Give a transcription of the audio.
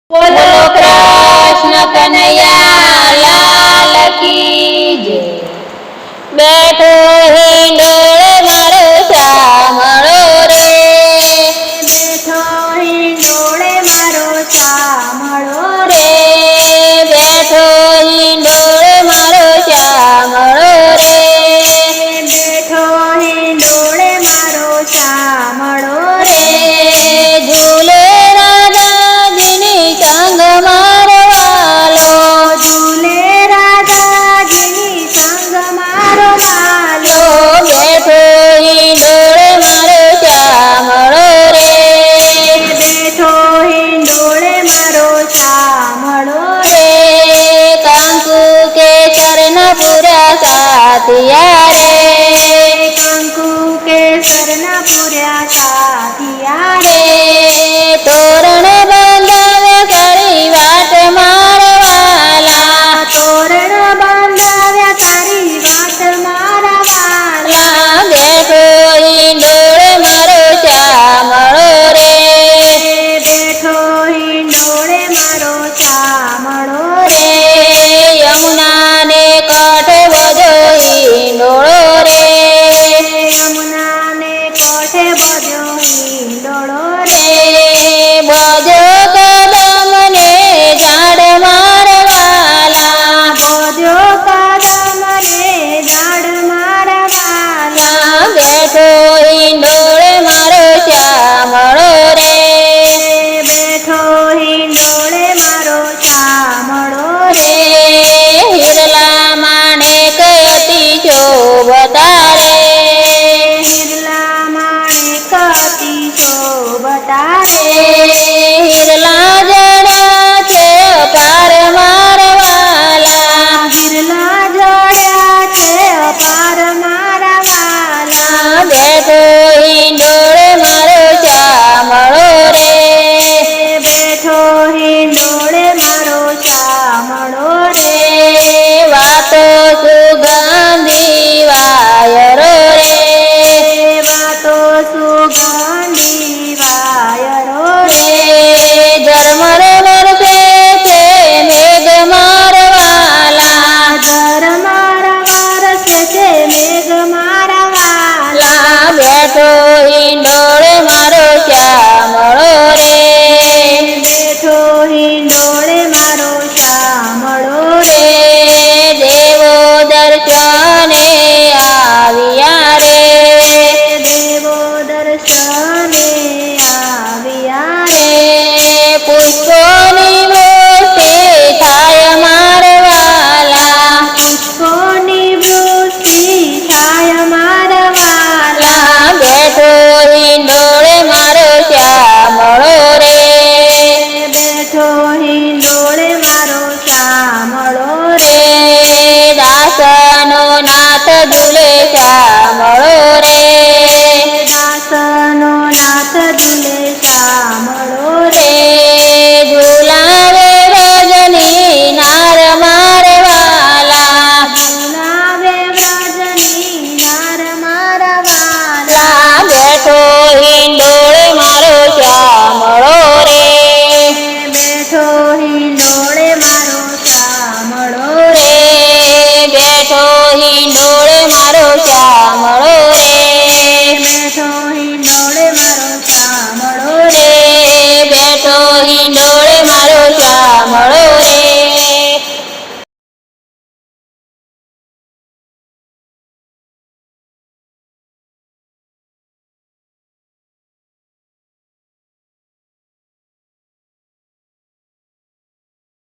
બોલો કૃષ્ણ કનૈયા લાલ કી જય। બેઠો હિંડોળે મારો શામળો રે, બેઠો હિંડોળે મારો શામળો રે બેઠો હિંડોળે મારો શામળો રે, બેઠો હિંડોળે મારો શામળો રે ઝૂલે રાધાજીની સંગ મારો વાલો, ઝૂલે રાધાજીની સંગ મારો વાલો, બેઠો હિંડોળે મારો શામળો રે, બેઠો હિંડોળે મારો શામળો રે કંકુ કેસરના પૂરા સાથિયા રે, કંકુ કેસરના